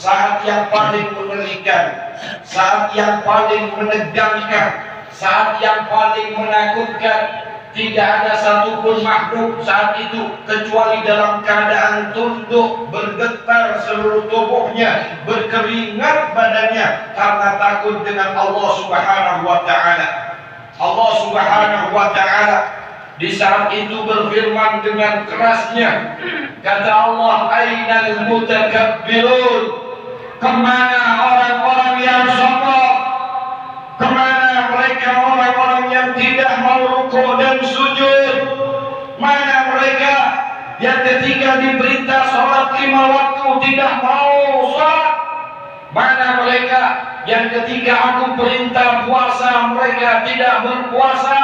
saat yang paling mengerikan, saat yang paling menegangkan, saat yang paling menakutkan. Tidak ada satupun makhluk saat itu kecuali dalam keadaan tunduk, bergetar seluruh tubuhnya, berkeringat badannya karena takut dengan Allah Subhanahu wa taala. Allah Subhanahu wa taala di saat itu berfirman dengan kerasnya, kata Allah, ainal mutakabbirun, kemana orang-orang yang sombong, kemana mereka orang-orang yang tidak mau rukuk dan sujud, mana mereka yang ketika diperintah sholat 5 waktu tidak mau sholat, mana mereka yang ketika aku perintah puasa mereka tidak berpuasa,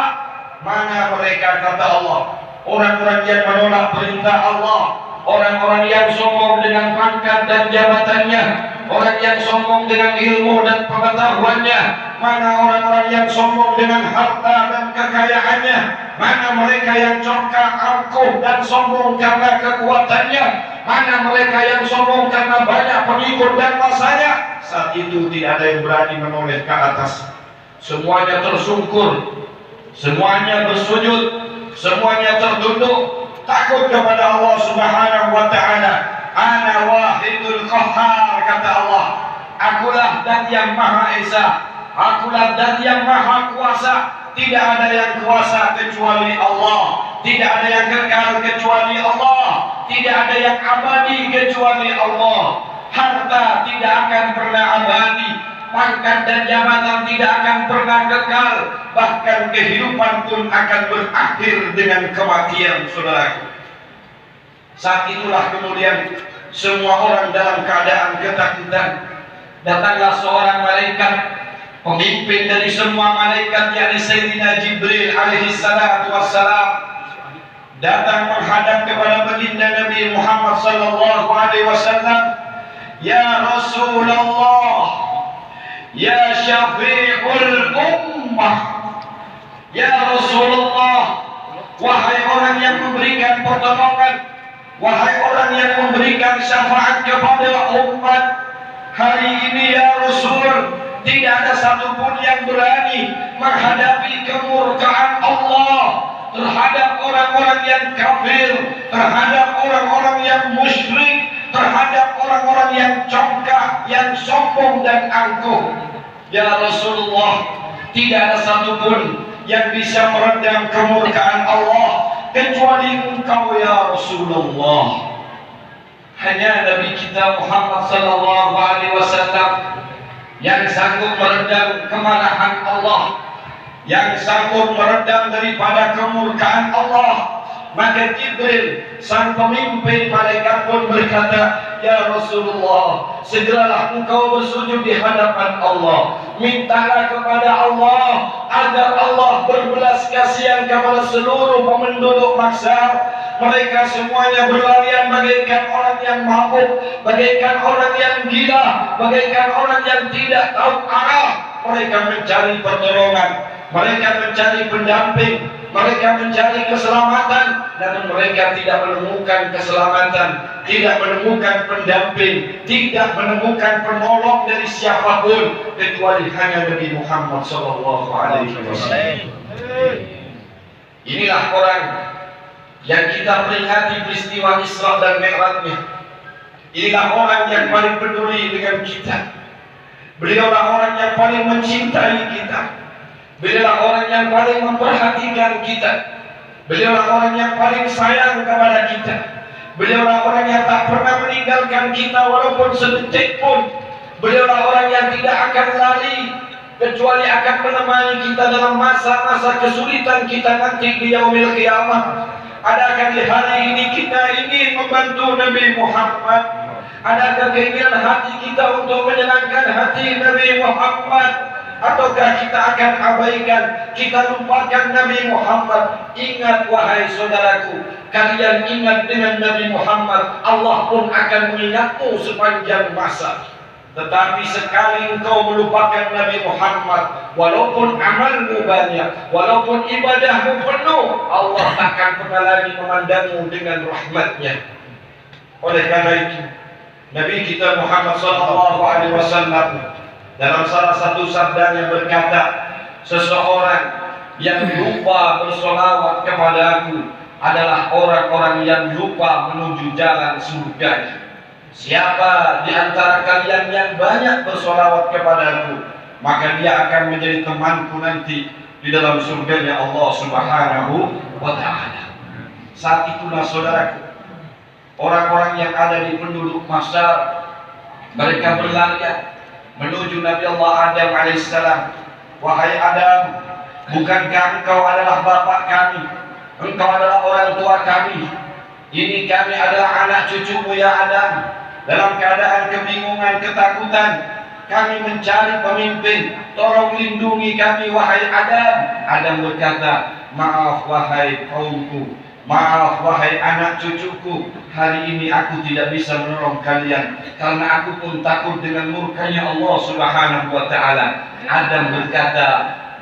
mana mereka, kata Allah, orang-orang yang menolak perintah Allah, orang-orang yang sombong dengan pangkat dan jabatannya, orang yang sombong dengan ilmu dan pengetahuannya, mana orang-orang yang sombong dengan harta dan kekayaannya, mana mereka yang congkak, angkuh dan sombong karena kekuatannya, mana mereka yang sombong karena banyak pengikut dan masanya. Saat itu tidak ada yang berani menoleh ke atas, semuanya tersungkur, semuanya bersujud, semuanya tertunduk, takut kepada Allah Subhanahu wa taala. Ana wahidul qahhar, kata Allah, akulah zat yang maha esa, akulah zat yang maha kuasa. Tidak ada yang kuasa kecuali Allah, tidak ada yang kekal kecuali Allah, tidak ada yang abadi kecuali Allah. Harta tidak akan pernah abadi, pangkat dan jabatan tidak akan pernah kekal, bahkan kehidupan pun akan berakhir dengan kematian, saudaraku. Saat itulah kemudian semua orang dalam keadaan ketakutan. Datanglah seorang malaikat, pemimpin dari semua malaikat, yakni Sayyidina Jibril alaihi salatu wassalam, datang menghadap kepada baginda Nabi Muhammad sallallahu alaihi wasallam. Ya Rasulullah, ya Syafi'ul Ummah, ya Rasulullah, wahai orang yang memberikan pertolongan, wahai orang yang memberikan syafaat kepada umat, hari ini ya Rasul, tidak ada satupun yang berani menghadapi kemurkaan Allah terhadap orang-orang yang kafir, terhadap orang-orang yang musyrik, terhadap orang-orang yang congkak, yang sombong dan angkuh. Ya Rasulullah, tidak ada satupun yang bisa meredam kemurkaan Allah kecuali engkau ya Rasulullah. Hanya Nabi kita Muhammad sallallahu alaihi wasallam yang sanggup meredam kemarahan Allah, yang sanggup meredam daripada kemurkaan Allah. Maka Jibril, sang pemimpin malaikat pun berkata, ya Rasulullah, segeralah engkau bersujud di hadapan Allah. Mintalah kepada Allah agar Allah berbelas kasihan kepada seluruh penduduk mahsyar. Mereka semuanya berlarian bagaikan orang yang mabuk, bagaikan orang yang gila, bagaikan orang yang tidak tahu arah. Mereka mencari pertolongan, mereka mencari pendamping, mereka mencari keselamatan, namun mereka tidak menemukan keselamatan, tidak menemukan pendamping, tidak menemukan penolong dari siapapun kecuali hanya Nabi Muhammad sallallahu alaihi wasallam. Inilah orang yang kita peringati peristiwa Isra dan Mi'rajnya. Inilah orang yang paling peduli dengan kita. Beliaulah orang yang paling mencintai kita. Beliaulah orang yang paling memperhatikan kita. Beliaulah orang yang paling sayang kepada kita. Beliaulah orang yang tak pernah meninggalkan kita walaupun sedetik pun. Beliaulah orang yang tidak akan lari kecuali akan menemani kita dalam masa-masa kesulitan kita nanti di yaumil qiyamah. Adakah di hari ini kita ingin membantu Nabi Muhammad? Adakah keinginan hati kita untuk menyenangkan hati Nabi Muhammad? Ataukah kita akan abaikan, kita lupakan Nabi Muhammad? Ingat wahai saudaraku, kalian ingat dengan Nabi Muhammad, Allah pun akan mengingatmu sepanjang masa. Tetapi sekali engkau melupakan Nabi Muhammad, walaupun amalmu banyak, walaupun ibadahmu penuh, Allah takkan pernah lagi memandangmu dengan rahmatnya. Oleh karena itu, Nabi kita Muhammad sallallahu alaihi wasallam dalam salah satu sabdanya berkata, seseorang yang lupa bersolawat kepada aku adalah orang-orang yang lupa menuju jalan surga. Siapa di antara kalian yang banyak bersolawat kepadaku, maka dia akan menjadi temanku nanti di dalam surganya Allah Subhanahu wa Ta'ala. Saat itulah saudaraku, orang-orang yang ada di penduduk Masyar, mereka berlarian menuju Nabi Allah Adam alaihissalam. Wahai Adam, bukankah engkau adalah bapak kami? Engkau adalah orang tua kami. Ini kami adalah anak cucumu ya Adam. Dalam keadaan kebingungan, ketakutan, kami mencari pemimpin. Tolong lindungi kami wahai Adam. Adam berkata, maaf wahai kaumku, maaf wahai anak cucuku, hari ini aku tidak bisa menolong kalian karena aku pun takut dengan murkanya Allah Subhanahu wa Ta'ala. Adam berkata,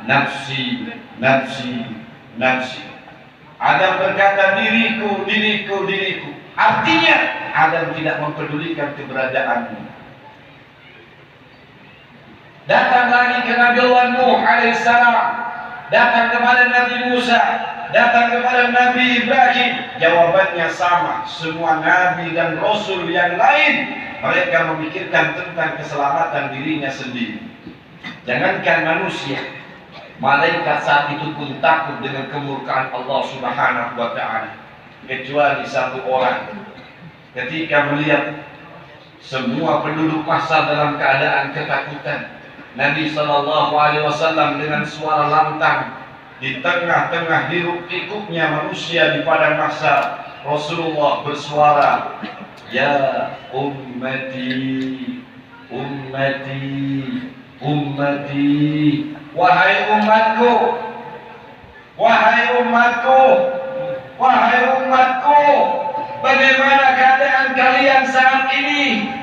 nafsi, nafsi, nafsi. Adam berkata, diriku, diriku, diriku. Artinya Adam tidak mempedulikan keberadaanmu. Datang lagi ke Nabi Allah Nuh alaihissalam, datang kepada Nabi Musa, datang kepada Nabi Ibrahim. Jawabannya sama. Semua Nabi dan Rasul yang lain, mereka memikirkan tentang keselamatan dirinya sendiri. Jangankan manusia, malaikat saat itu pun takut dengan kemurkaan Allah Subhanahu wa Ta'ala. Kecuali satu orang, ketika melihat semua penduduk Masyar dalam keadaan ketakutan, Nabi sallallahu alaihi wasallam dengan suara lantang di tengah-tengah hiruk-pikuknya manusia di padang Masyar, Rasulullah bersuara, ya ummati, ummati, ummati, wahai umatku, wahai umatku, wahai umatku, bagaimana keadaan kalian saat ini?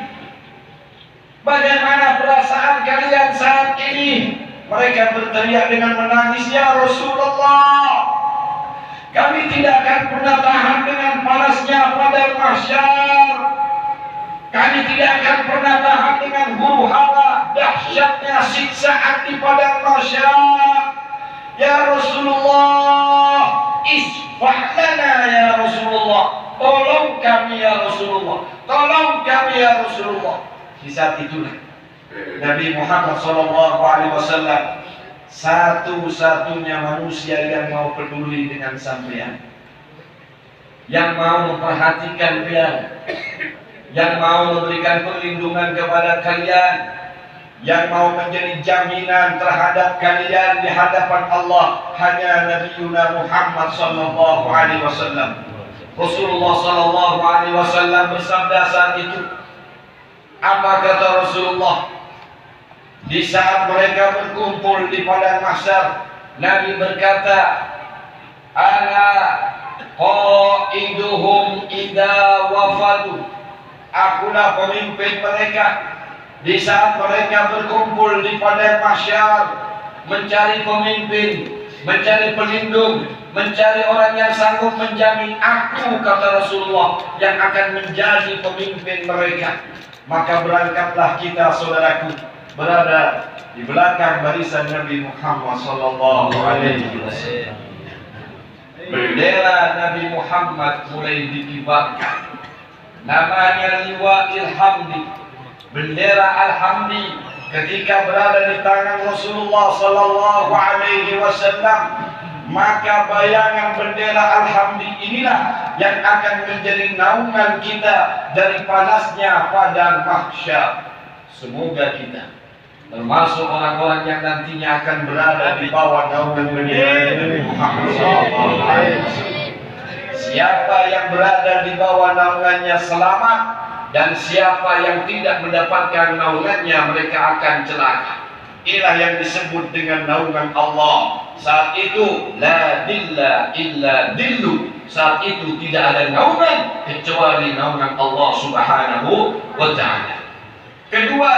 Bagaimana perasaan kalian saat ini? Mereka berteriak dengan menangis, ya Rasulullah, kami tidak akan pernah tahan dengan panasnya padang Mahsyar. Kami tidak akan pernah tahan dengan huru hara dahsyatnya siksaan di padang Mahsyar. Ya Rasulullah, isfah lana ya Rasulullah, tolong kami ya Rasulullah, tolong kami ya Rasulullah. Di saat itulah Nabi Muhammad SAW satu-satunya manusia yang mau peduli dengan sampean, yang mau memperhatikan kalian, yang mau memberikan perlindungan kepada kalian, yang mau menjadi jaminan terhadap kalian di hadapan Allah, hanya Nabiuna Muhammad SAW. Rasulullah SAW bersabda saat itu. Apa kata Rasulullah? Di saat mereka berkumpul di padang Mahsyar, Nabi berkata, ana qaiduhum idza wafadu. Akulah pemimpin mereka di saat mereka berkumpul di padang Mahsyar, mencari pemimpin, mencari pelindung, mencari orang yang sanggup menjamin. Aku, kata Rasulullah, yang akan menjadi pemimpin mereka. Maka berangkatlah kita saudaraku, berada di belakang barisan Nabi Muhammad sallallahu alaihi wasallam. Bendera Nabi Muhammad mulai dikibarkan. Namanya liwa'il hamdi, bendera alhamdi. Ketika berada di tangan Rasulullah sallallahu alaihi wasallam, maka bayangan bendera alhamdi inilah yang akan menjadi naungan kita dari panasnya padang mahsyar. Semoga kita termasuk orang-orang yang nantinya akan berada di bawah naungan bendera Nabi Muhammad SAW. Siapa yang berada di bawah naungannya selamat, dan siapa yang tidak mendapatkan naungannya mereka akan celaka. Inilah yang disebut dengan naungan Allah. Saat itu la dilla illa dillu. Saat itu tidak ada naungan kecuali naungan Allah Subhanahu wa Ta'ala. Kedua,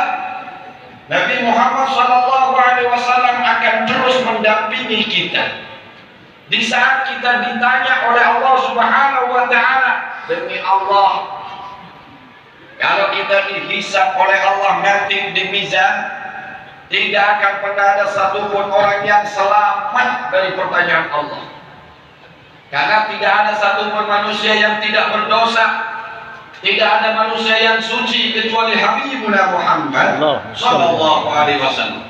Nabi Muhammad SAW akan terus mendampingi kita. Di saat kita ditanya oleh Allah Subhanahu wa Ta'ala, demi Allah, Kalau kita dihisab oleh Allah nanti di mizan, tidak akan pernah ada satupun orang yang selamat dari pertanyaan Allah. Karena tidak ada satupun manusia yang tidak berdosa. Tidak ada manusia yang suci kecuali Habibuna Muhammad sallallahu alaihi wasallam.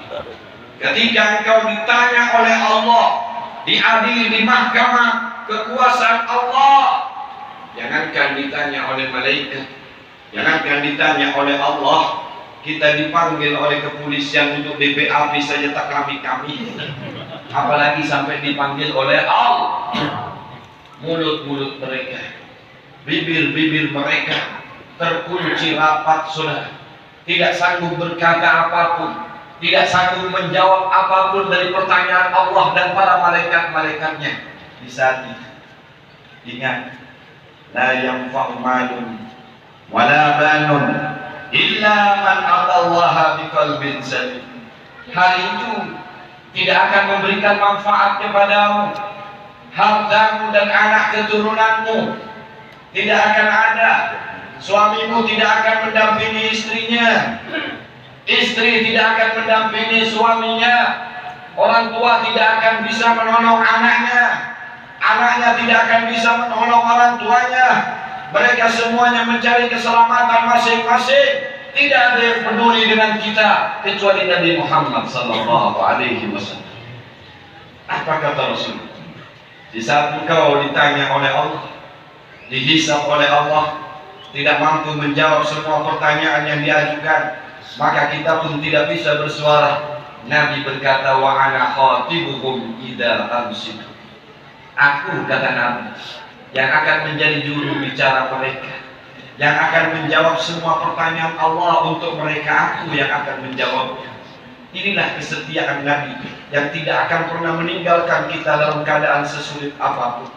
Ketika engkau ditanya oleh Allah, diadili di mahkamah kekuasaan Allah, jangankan ditanya oleh malaikat, jangankan ditanya oleh Allah, kita dipanggil oleh kepolisian untuk BPAP saja tak kami-kami, apalagi sampai dipanggil oleh Allah. Mulut-mulut mereka, bibir-bibir mereka terkunci rapat, saudara. Tidak sanggup berkata apapun, tidak sanggup menjawab apapun dari pertanyaan Allah dan para malaikat-malaikatnya. Di saat itu, ingat, la yanfa'u malun wala banun illa man atallaha biqalbin salim. Hal itu tidak akan memberikan manfaat kepadamu, hartamu dan anak keturunanmu tidak akan ada. Suamimu tidak akan mendampingi istrinya, istri tidak akan mendampingi suaminya, orang tua tidak akan bisa menolong anaknya, anaknya tidak akan bisa menolong orang tuanya. Mereka semuanya mencari keselamatan masing-masing. Tidak ada yang peduli dengan kita kecuali Nabi Muhammad sallallahu alaihi wasallam. Apa kata Rasul? Di saat engkau ditanya oleh Allah, dihisab oleh Allah, tidak mampu menjawab semua pertanyaan yang diajukan, maka kita pun tidak bisa bersuara. Nabi berkata, wa ana khatibuhum idza amsitu. Aku, kata Nabi, yang akan menjadi juru bicara mereka, yang akan menjawab semua pertanyaan Allah untuk mereka. Aku yang akan menjawabnya. Inilah kesetiaan Nabi yang tidak akan pernah meninggalkan kita dalam keadaan sesulit apapun.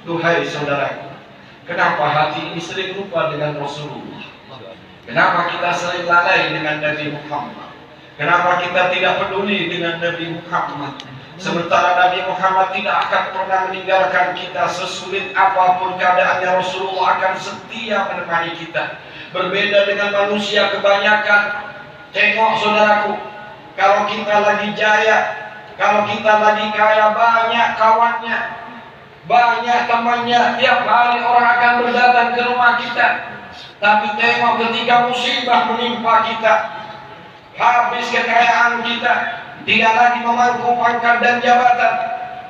Duhai saudaraku, kenapa hati ini sering lupa dengan Rasulullah? Kenapa kita sering lalai dengan Nabi Muhammad? Kenapa kita tidak peduli dengan Nabi Muhammad? Sementara Nabi Muhammad tidak akan pernah meninggalkan kita sesulit apapun keadaannya. Rasulullah akan setia menemani kita. Berbeda dengan manusia kebanyakan. Tengok saudaraku, kalau kita lagi jaya, kalau kita lagi kaya, banyak kawannya, banyak temannya, tiap hari orang akan berdatang ke rumah kita. Tapi tengok ketika musibah menimpa kita, habis kekayaan kita, tidak lagi memangku pangkat dan jabatan.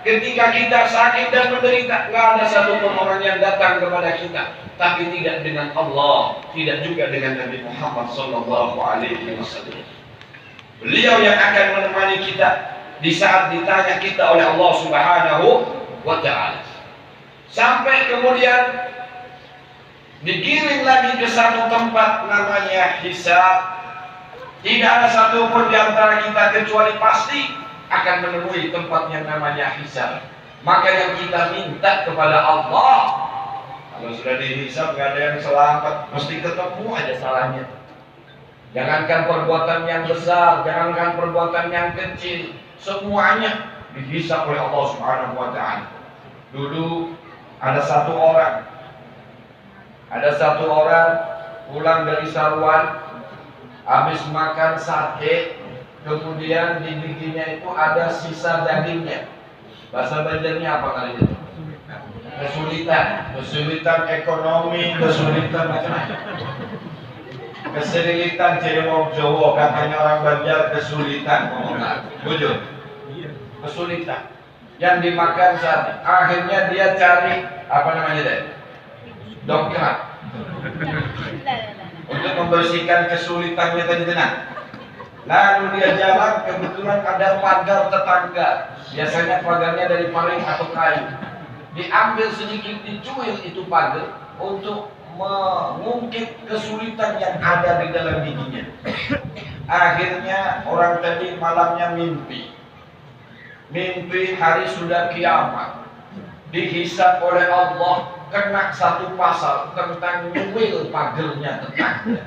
Ketika kita sakit dan menderita, nggak ada satupun orang yang datang kepada kita. Tapi tidak dengan Allah, tidak juga dengan Nabi Muhammad sallallahu alaihi wasallam. Beliau yang akan menemani kita di saat ditanya kita oleh Allah Subhanahu wa ta'ala. Sampai kemudian digiring lagi ke satu tempat namanya hisab. Tidak ada satupun di antara kita kecuali pasti akan menemui tempat yang namanya hisab. Maka yang kita minta kepada Allah, kalau sudah dihisab gak ada yang selamat, mesti ketemu aja salahnya. Jangankan perbuatan yang besar, jangankan perbuatan yang kecil, semuanya dihisab oleh Allah Subhanahu wa ta'ala. Dulu ada satu orang pulang dari Sarwan, habis makan sate, kemudian di giginya itu ada sisa dagingnya. Bahasa Banjarnya apa kali itu? Kesulitan ekonomi, kesulitan macam-macam. Kesulitan jadi wong Jawa, katanya orang Banjar kesulitan ngomongnya. Bujur. Kesulitan. Yang dimakan saat akhirnya dia cari apa namanya deh? Dongkrak. Untuk membersihkan kesulitannya tadi tenang. Lalu dia jalan, kebetulan ada pagar tetangga. Biasanya pagarnya dari paling atau kayu. Diambil sedikit, dicuil itu pagar untuk mengungkit kesulitan yang ada di dalam giginya. Akhirnya orang tadi malamnya mimpi hari sudah kiamat, dihisab oleh Allah, kena satu pasal tentang nyuil pagernya tetangga.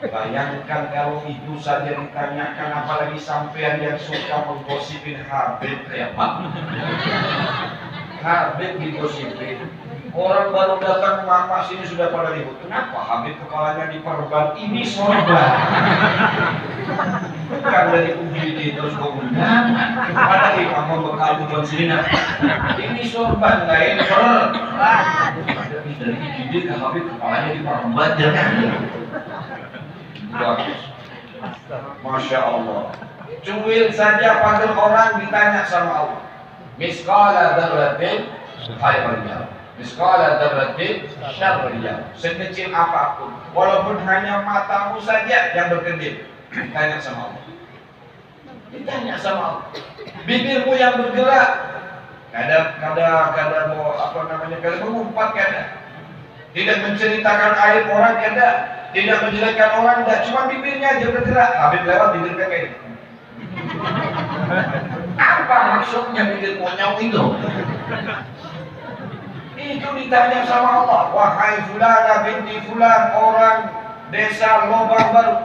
Bayangkan kalau itu saja ditanyakan, apalagi sampean yang suka menggosipin Habib kayak Pak Habib digosipin. Orang baru datang mama sini sudah pada ribut. Kenapa Habib kepalanya diperban? Ini sorban. Bukan dari UGD terus kemudian ada imam membekal tujuan sini. Ini sorban lain per. Dari UGD ke Habib kepalanya diperban jangan. Bagus. Masya Allah. Cuil saja panggil orang ditanya sama Allah. Miskala dzarratin khairan yarah. Miskala dzarratin syarran yarah. Sekecil apapun, walaupun hanya matamu saja yang berkedip, ditanya sama Allah. Ditanya sama Allah. Bibirmu yang bergerak, kadang mau apa namanya, kadang mengumpat kadang. Tidak menceritakan aib orang kadang, tidak menjelekkan orang kadang, cuma bibirnya aja bergerak. Habib lewat bibir kayak gitu. Apa maksudnya bibir monyong itu? Itu ditanya sama Allah. Wahai fulana binti fulan, orang desa Lobang Baru,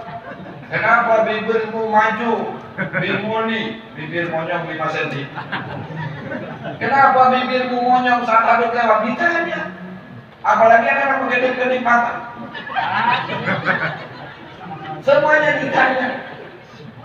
kenapa bibirmu maju? Bimuni, bibir monyong 5 cm. Kenapa bibirmu monyong saat Habib lewat? Ditanya. Apalagi ada yang kedip-kedip mata. Semuanya ditanya.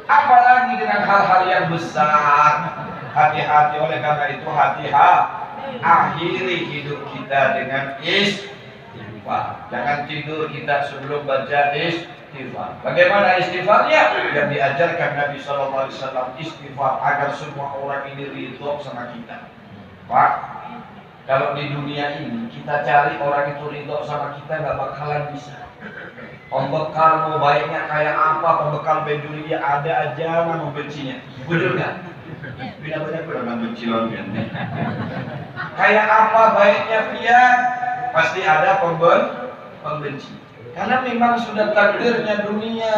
Apalagi dengan hal-hal yang besar. Hati-hati, oleh karena itu hati-hati. Akhiri hidup kita dengan istighfar. Jangan tidur kita sebelum baca istighfar. Bagaimana istighfarnya? Yang diajarkan Nabi SAW, istighfar agar semua orang ini ridho sama kita. Pak, kalau di dunia ini kita cari orang itu ridho sama kita nggak bakalan bisa. Pembekal mau baiknya kayak apa, pembekal baju dia ada aja mau membencinya. Betul nggak? Bila banyak orang benci lawan. Kayak apa baiknya dia, pasti ada pembenci. Karena memang sudah takdirnya dunia.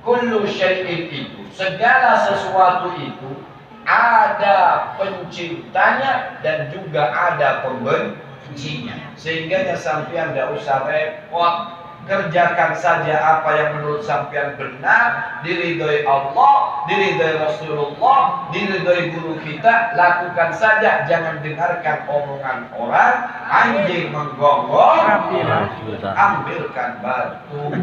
Kullu syai'in itu, segala sesuatu itu ada penciptanya dan juga ada pembencinya. Sehingga sampean tidak usah repot. Kerjakan saja apa yang menurut sampean benar, diridhoi Allah, diridhoi Rasulullah, diridhoi guru kita. Lakukan saja, jangan dengarkan omongan orang. Anjing menggonggong, ambilkan batu.